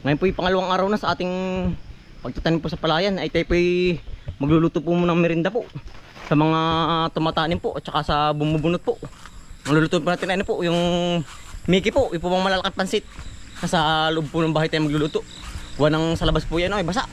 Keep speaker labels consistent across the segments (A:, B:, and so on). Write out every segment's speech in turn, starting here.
A: Ngayon po yung pangalawang araw na sa ating pagtatanim po sa palayan. Ay tayo po magluluto po muna ng merinda po sa mga tumatanim po at saka sa bumubunot po. Magluluto po natin ano po, yung Mickey po, yung po bang malalaking pansit. Nasa loob po ng bahay tayo magluluto. Gawa ng sa labas po yan ay basa.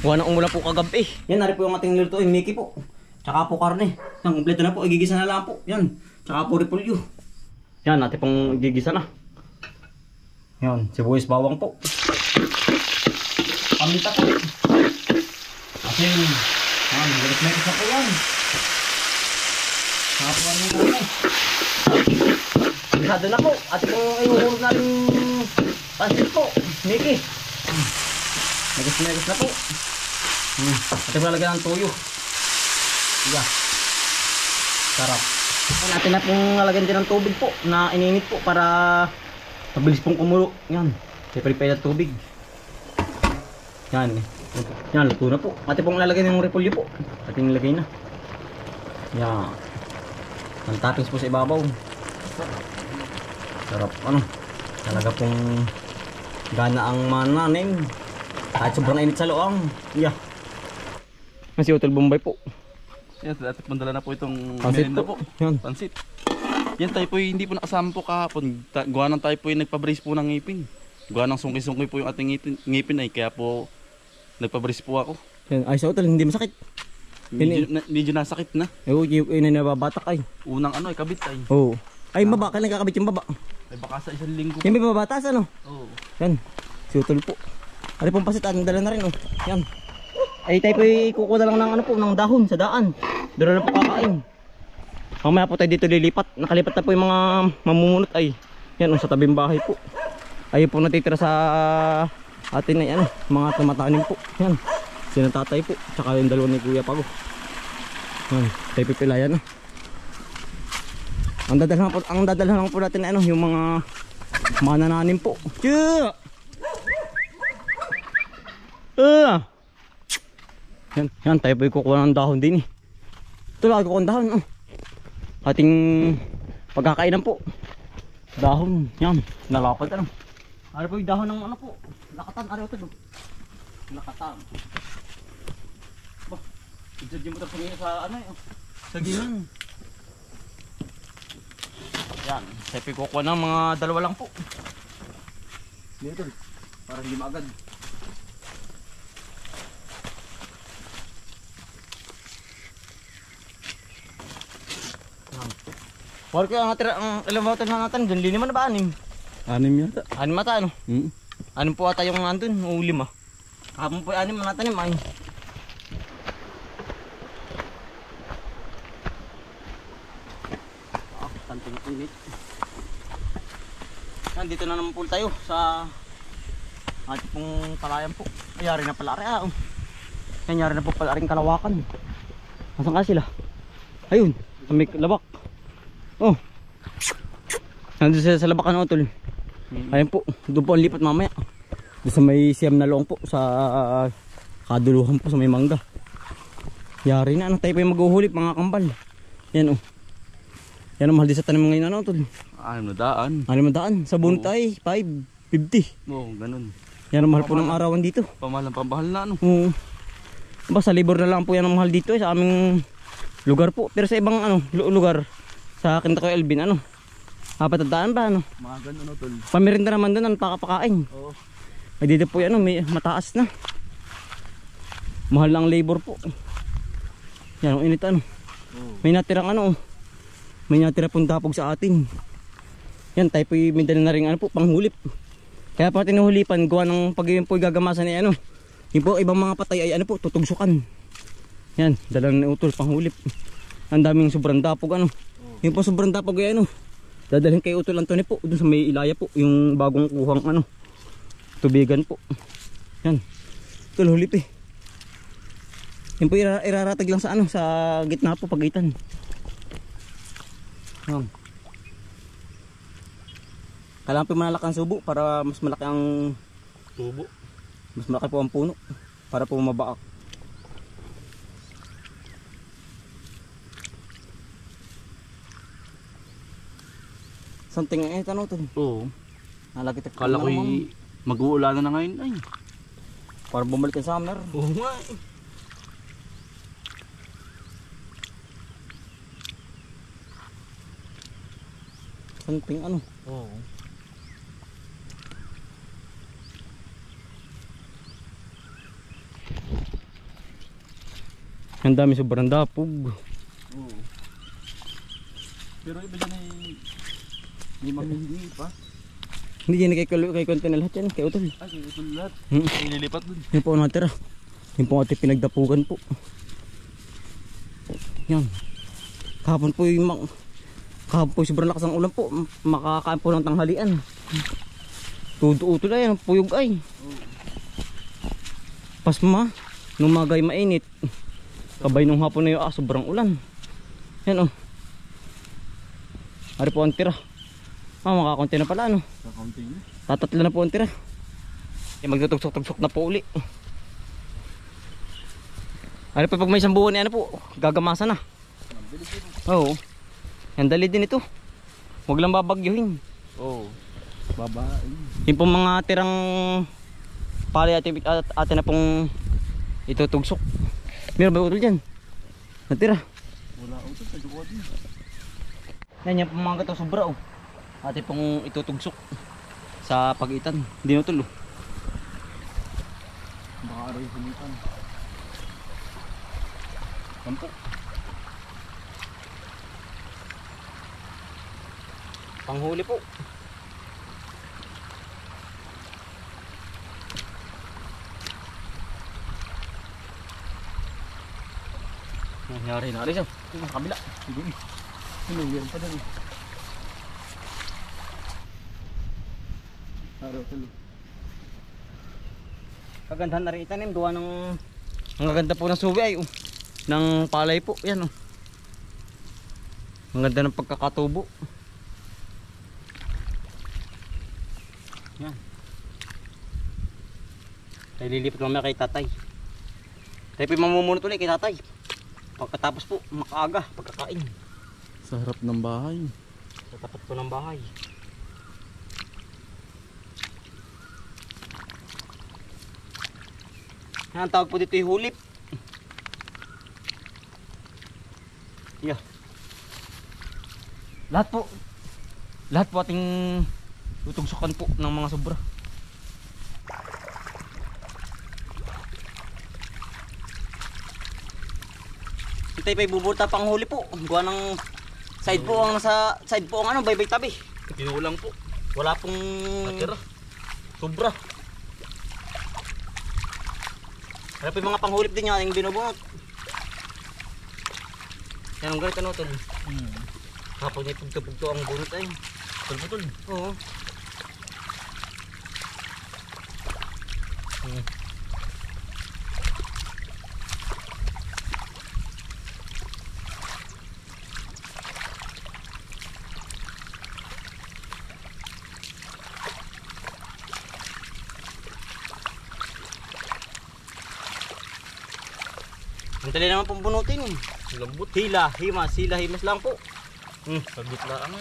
A: Gawa ng umulan po kagabi. Yan, nari po yung ating niluto, yung Mickey po. Tsaka po karne. Yan, kompleto na po, igigisa na lang po. Yan, tsaka po repolyo. Yan, natin pong igigisa na. Yan, sibuyas bawang po. Paminta po. Asin. Yan, galis-melis na po yan. Tsaka po ano yung karne. Bisado na po. Ate pong inuhulog natin pansit po. Mickey. Nagis na po. Ate pong lalagyan ng tuyo. Yeah. Sarap. Natin na pong lalagyan din ng tubig po na ininit po para mabilis pong kumulo. Yan. Prepare na tubig. Yan. Yan, luto na po. Ate pong lalagyan ng repolyo po. Ate nilagay na. Yan. Ang toppings po sa ibabaw. Sarap ano. Talaga pong gana ang mananim. Kahit sobrang init sa loob. Yeah. Kasi Hotel Bombay po.
B: Yan, dati pandala na po itong
A: pansit
B: merinda po.
A: Yan.
B: Pansit. Yan tayo po hindi po nakasama po kahapon. Gawa ng tayo po yung nagpabrace po ng ngipin. Gawa ng sungki-sungki po yung ating ngipin ay kaya po nagpabrace po ako.
A: Yan. Ay sa hotel hindi masakit.
B: Medyo nasakit na.
A: Yung nababatak ay.
B: Unang ano ay kabit ay.
A: Oo. Ay baba, kailan kakabit yung baba?
B: Ay baka sa isang linggo.
A: Yan may babatas ano?
B: Oo.
A: Yan. Si Hotel po. Ano pong pasit ang dala na rin oh. Yan. Ay tayo po kukuha lang ng ano po, ng dahon sa daan. Doon na po kakain. Mamaya po tayo dito lilipat. Nakalipat na po yung mga mamumunot ay. Yan sa tabing bahay po. Ayun po natitira sa atin ay ano, mga tumatanim po. Yan. Sina tatay po, tsaka yung dalawa ni Kuya Pago. Yan, tayo pipilayan na. Ang dadalhan lang po natin ano, yung mga manananim po. Tiyah! Yan, tayo po kukuha ng dahon din eh. Ito lang kukuha ng dahon oh. Ating pagkakainan po. Dahon, yan, nalapad ano. Ano po yung dahon ng ano po? Lakatan, ano ito? Lakatan. Bah, idsadyo mo ito sa ano eh. Sa gilan. Yan, tayo po kukuha ng mga dalawa lang po. Dito, para hindi maagad. Wala ko ang ilang bawatan na natin dyan, lima na ba anim?
B: Anim yata.
A: Anim mata ano?
B: Anim
A: po ata yung nandun, o lima. Kapon po anim na natin ay. Tanting init. Nandito na naman po tayo sa ating pong palayan po. Ayari na pala rin ah. Kanyari na po pala rin Kalawakan. Nasaan ka sila? Ayun, sa may labak. Oh. Nandun sila sa labak ano tol. Ayun po, doon po ang lipat mamaya. Doon sa may siyam na loong po sa kaduluhan po sa may mangga. Yari na ano, tayo pa yung maghuhuli mga kambal. Yan oh. Yan ang mahal din sa tanim ngayon ano tol.
B: 600.
A: 600 sa buntay, 550.
B: Oo, ganun.
A: Yan ang mahal po ng arawan dito.
B: Pamahalang pambahal na ano.
A: Oo. Basta libor na lang po yan ang mahal dito sa aming lugar po. Pero sa ibang ano, lugar sa akin ko Elvin ano. Patandaan ba ano?
B: Mga ganun ano tol.
A: Pamirinda naman doon ang pakapakain.
B: Oo.
A: Ay dito po yan may mataas na. Mahal lang labor po. Yan ang init ano. May natirang ano. May natira pong dapog sa atin. Yan tayo po may dala na rin ano po panghulip. Kaya pa tinuhulipan gawa ng pag yun po gagamasan ni ano. Yung po ibang mga patay ay ano po tutugsukan. Yan dala na utol panghulip. Ang daming sobrang dapog ano. Yung po sobrang dapog ay ano. Dadalhin kay Utol Antony po doon sa may Ilaya po yung bagong kuhang ano tubigan po. Yan. Ito hulip eh. Yan po iraratag lang sa ano sa gitna po pagitan. Yan. Kailangan po malaki ang subo para mas malaki ang
B: tubo.
A: Mas malaki po ang puno para po mabaak. Something eh tanong to.
B: Oo.
A: Nalagit
B: Kala ko Mag-uulanan na ngayon ay.
A: Para bumalik ang summer.
B: Oo nga eh.
A: Santing ano.
B: Oo.
A: Ang dami sobrang dapog.
B: Oo. Pero iba dyan ay hindi mamihingi pa.
A: Hindi yan kay konti na lahat yan. Kay Utol.
B: Ay, ito lahat.
A: Hmm.
B: Ililipat dun.
A: Yun po ang natira. Yun po ang ating pinagdapugan po. Yan. Kahapon po yung kahapon po sobrang lakas ng ulan po. Makakain po ng tanghalian. Tudo-utol na yan. Puyog ay. Pasma. Nung magay mainit. Kabay nung hapon na yung sobrang ulan. Yan oh. Ari po ang tira. Makakunti na pala ano.
B: Kakaunti na.
A: Tatatlo na po ang tira. Magtutugsok-tugsok na po uli. Ano pa pag may isang buwan ano po, gagamasa na. Oo. Yan dali din ito. Huwag lang babagyuhin.
B: Oo. Babae.
A: Yung pong mga tirang pali atin na pong itutugsok. Meron ba utol dyan? Natira.
B: Wala utol sa dukot din.
A: Yan yan pong mga gato sobra oh. Atin pong itutugsok sa pagitan. Hindi utol oh.
B: Baka aray sumitan. Yan po.
A: Panghuli po. Nangyari na rin siya. Ito sa kabila.
B: Sige. Sinugyan pa dyan. Araw tuloy.
A: Kagandahan na rin itanim. Gawa ng ang gaganda po ng suwi ay oh. Ng palay po. Yan oh. Ang ganda ng pagkakatubo. Yan. Tayo lilipat mamaya kay tatay. Tayo po mamumunot ulit kay tatay. Pagkatapos po makaaga pagkakain.
B: Sa harap ng bahay.
A: Sa tapat po ng bahay. Yan ang tawag po dito yung hulip. Yeah. Lahat po ating tutugsukan po ng mga sobra. Tayo pa ibuburta pang huli po. Gawa ng side po ang nasa side po ang ano, baybay tabi.
B: Kinulang po.
A: Wala pong
B: Natira.
A: sobra. Kaya po yung mga panghulip din yung ating binubunot. Yan ang ganito ano tol. Kapag may pugto-pugto ang bunot ay.
B: Pagputol.
A: Oo. Ang dali naman pong bunutin.
B: Lambot.
A: Sila himas lang po.
B: Saglit lang ano.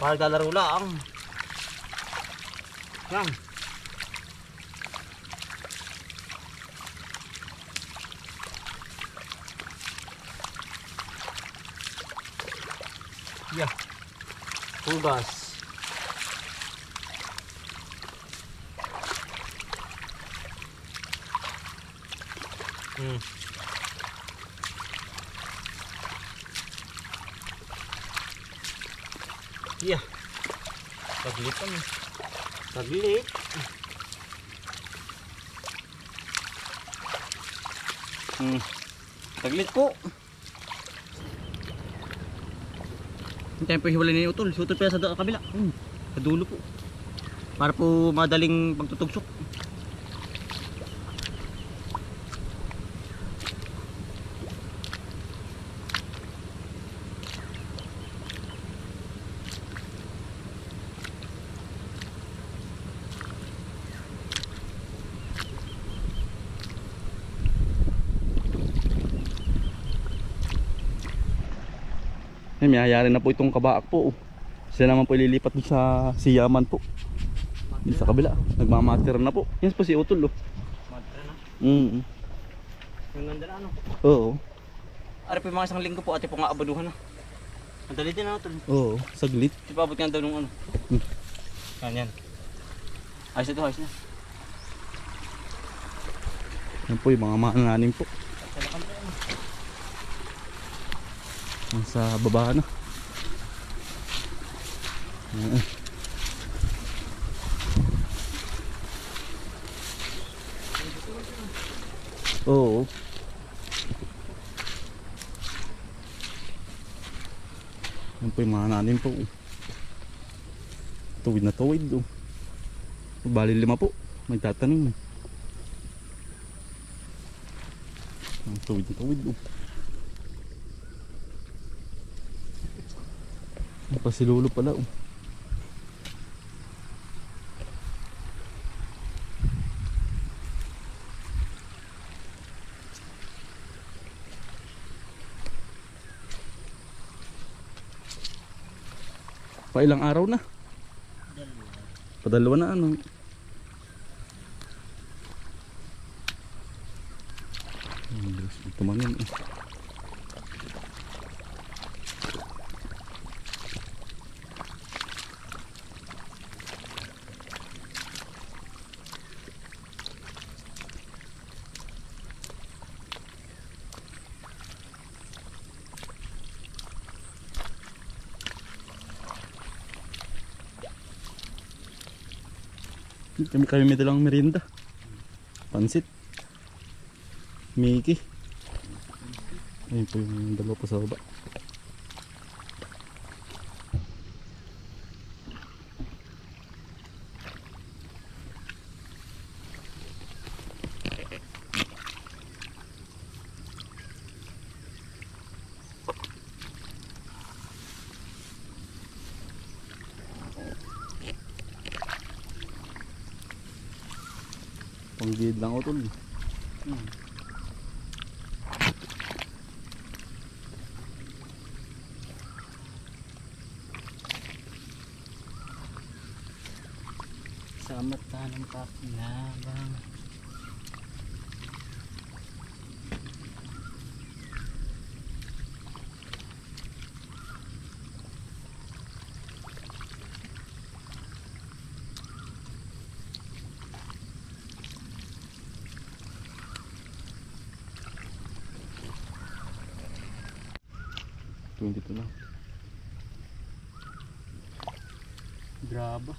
A: Para lalaro lang. Yan. Yeah. Hugas. Yeah.
B: Saglit ano.
A: Saglit. Saglit po. Hintayin po hiwalay na yung utol. Si utol pa sa kabila. Sa dulo po. Para po madaling pagtutugsok.
B: May hayari na po itong kabaak po. Sila naman po ililipat sa siyaman po. Yung sa kabila, nagmamatter na po. Yan po si Utol, oh.
A: Madra na.
B: Mm.
A: Yung ganda na ano.
B: Oo.
A: Ari po yung mga isang linggo po, ate po nga abaduhan na. Madali din ano tol.
B: Oo, saglit.
A: Di pa abot nga daw nung ano.
B: Hmm.
A: Yan. Ayos na to, ayos na.
B: Yan po yung mga manananim po.
A: Salakan po ano.
B: Yan sa baba na. Yan. Oo. Yan po yung mga nanin po. Tuwid na tuwid. Oh. Bali 5 po. May tatanim. Tuwid na tuwid. Oh. Napasilulo pala. Oh. Ilang araw na? Padalawa na ano. Ito man yun. Kami may dalang merienda. Pansit. Mickey. Ayun po yung dalawa pa sa baba. Panggid lang Utol.
A: Sa mata ng pakinabang.
B: Dito lang.
A: Grabe.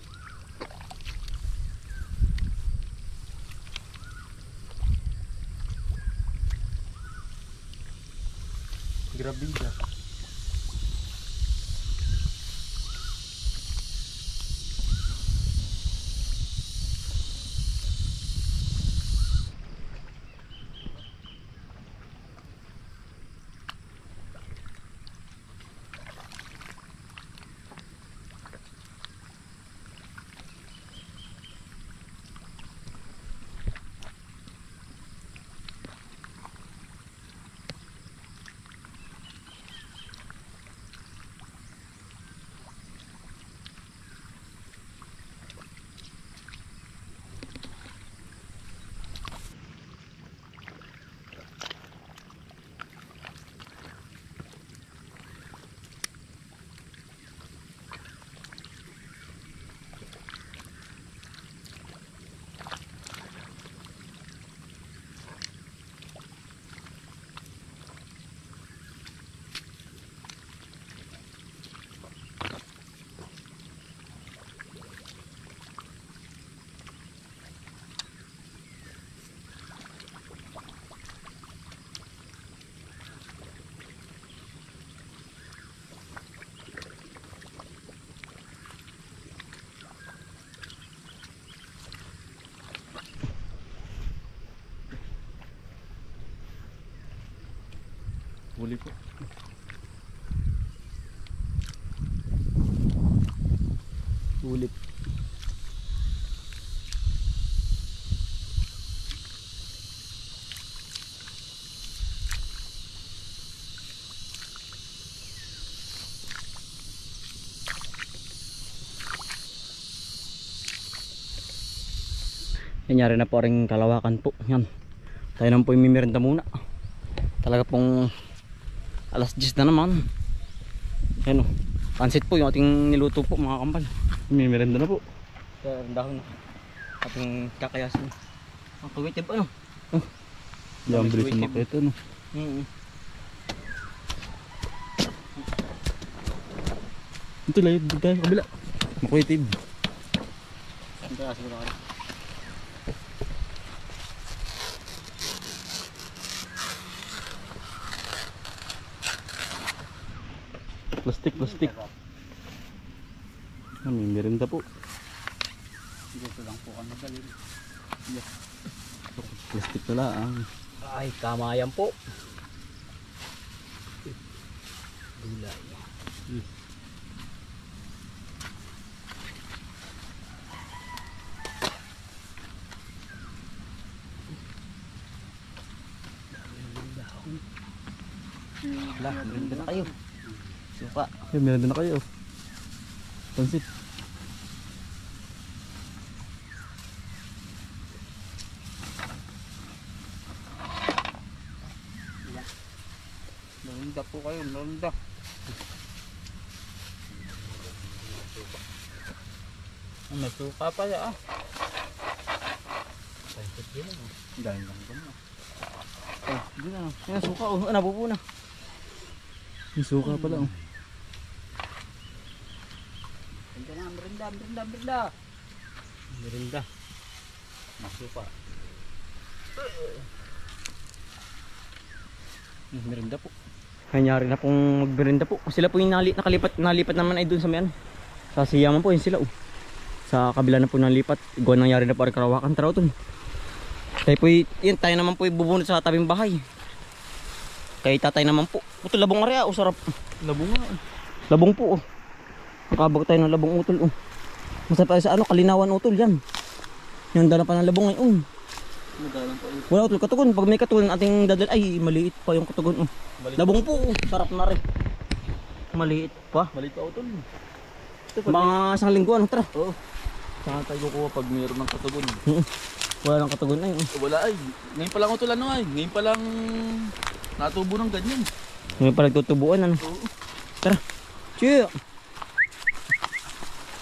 A: Grabida.
B: Huli po.
A: Ulit. Yanyari na po rin kalawakan po. Yan. Tayo naman po yung mimerenda muna. Talaga pong alas 10 na naman. Yan o. Pansit po yung ating niluto po mga kambal.
B: Mimerenda na po.
A: Kaya dahon na. Ating kakayasin. Ang pagwitib ano? Oh.
B: Yan, bilis na makita, no? Ito layo, dito tayo, kabila. Makuitib.
A: Ang kayasin ko na ako.
B: Plastic. May merinda po.
A: Dito lang po kami galing.
B: Plastic na lang.
A: Ay, kamayan po. Gulay. Lah, meron na kayo. Suka.
B: Ay, merinda na kayo. Pansit.
A: Meronda po kayo, meronda. May suka pa ya ah. Pansit din ah. Dahil lang ko na. Oh, di na. Yan suka oh, nabubo na.
B: May suka pala, oh.
A: Merinda. Merinda. Masupa. Merinda po. Kanyari na pong magmerinda po. Sila po yung nalipat naman ay doon sa may ano. Sa Siyaman po yun sila oh. Sa kabila na po nalipat. Iguan nangyari na po rin Karawakan. Tara to. Tayo po yun, tayo naman po bubunot sa tabing bahay. Kay tatay naman po. Ito labong area oh, sarap.
B: Labong nga.
A: Labong po oh. Nakabag tayo ng labong utol oh. Masarap tayo sa ano, Kalinawan utol yan. Yung dala pa ng labong ngayon. Wala utol, katugon. Pag may katugon ating dadal, ay maliit pa yung katugon oh. Labong po oh. Sarap na rin. Maliit pa.
B: Maliit pa utol.
A: Mga isang linggo ano, tara.
B: Oo. Saan tayo kukuha pag mayroon ng katugon?
A: Wala nang katugon ay oh.
B: Wala ay. Ngayon pa lang utol ano ay. Ngayon pa lang natubo ng ganyan.
A: Ngayon pa nagtutubuan ano.
B: Oo.
A: Tara. Chiyo.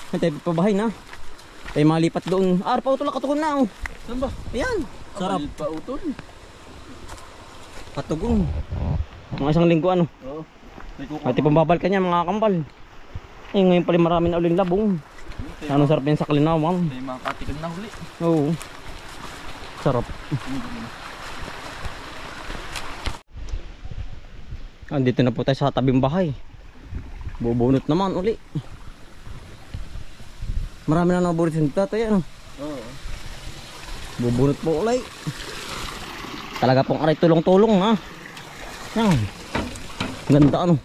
A: Ay tayo pabahay na. Tayo malipat doon. Ah, pa utol katugon na oh.
B: Saan ba?
A: Ayan. Sarap.
B: Maliit pa utol.
A: Katugon. Mga isang linggo ano.
B: Oo.
A: Pati pambabal ka niya mga kambal. Eh ngayon pala marami na uling labong. Ano sarap yan sa Kalinawan.
B: May mga katikan na huli.
A: Oo. Sarap. Andito na po tayo sa tabing bahay. Bubunot naman uli. Marami na nabunot yung tatay ano.
B: Oo.
A: Bubunot po ulit. Talaga pong aray tulong-tulong ha. Yan. Ganda ano.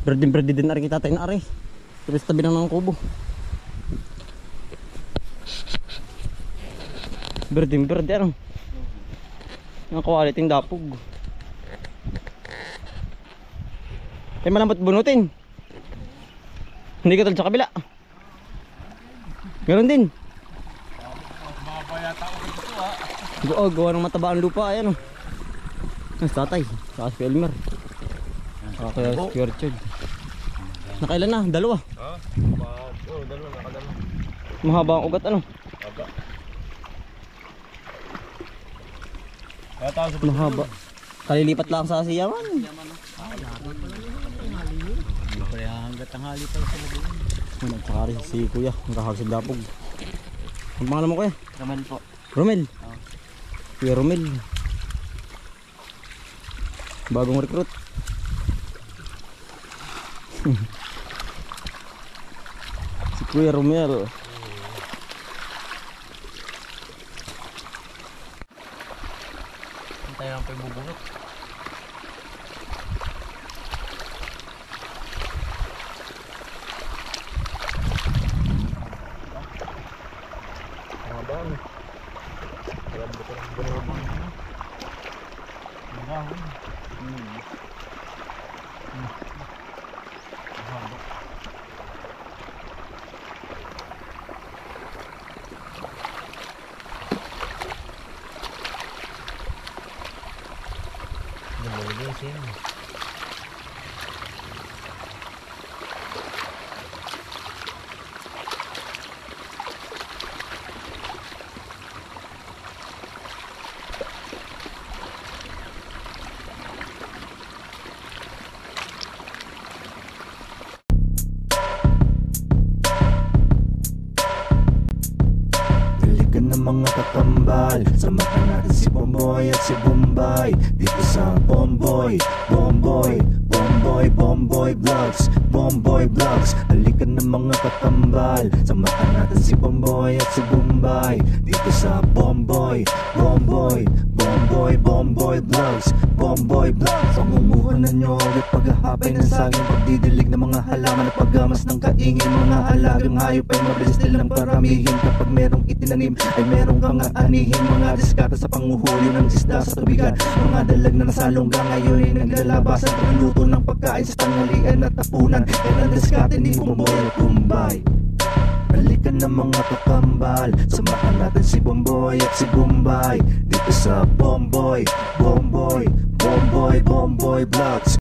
A: Berde din na rin kita tayo na aray. Tapos tabi na ng kubo. Berde ano. Yung quality ng dapog. Ay malambot bunutin. Hindi ka sa kabila. Meron din. Oo, gawa ng mataba ang lupa. Ayan o. Ang tatay. Saka si Elmer. Saka kaya si Richard. Nakailan na? Dalawa.
B: Oo, dalawa. Nakadalawa.
A: Mahaba ang ugat ano? Mahaba. Kalilipat lang sa Siyaman.
C: Kaya hanggat tanghali pala sila doon.
A: Ano, tsaka rin si Kuya. Nakahagsid dapog. Ang pangalan mo Kuya?
C: Ramel po.
A: Romel. Kuya Romel. Bagong recruit. Si Kuya Romel.
C: Tayo lang po yung bubunot. Gising.
D: Dalikan ng mga kakambal, samahan natin si Bomboy at si Bombay dito sa Bomboy, Bomboy, Bomboy, Bomboy Vlogs, Bomboy Vlogs. Dalikan ng mga kakambal, samahan natin si Bomboy at si Bombay dito sa Bomboy, Bomboy, Bomboy, Bomboy Vlogs, Bomboy Vlogs. Pangunguhan na nyo at paghahapay ng saging, pagdidilig ng mga halaman at paggamas ng kaingin. Mga alagang hayop ay mabilis nilang paramihin. Kapag merong itinanim ay merong kang aanihin. Mga diskata sa panguhuli ng isda sa tubigan. Mga dalag na nasalongga ngayon ay naglalabasan. Pagluto ng pagkain sa tanghalian at tapunan. Yan ang diskate ni Bomboy at Bombay. Balikan ng mga kakambal, samahan natin si Bomboy at si Bombay dito sa Bomboy, Bomboy, Bomboy, Bomboy Vlogs.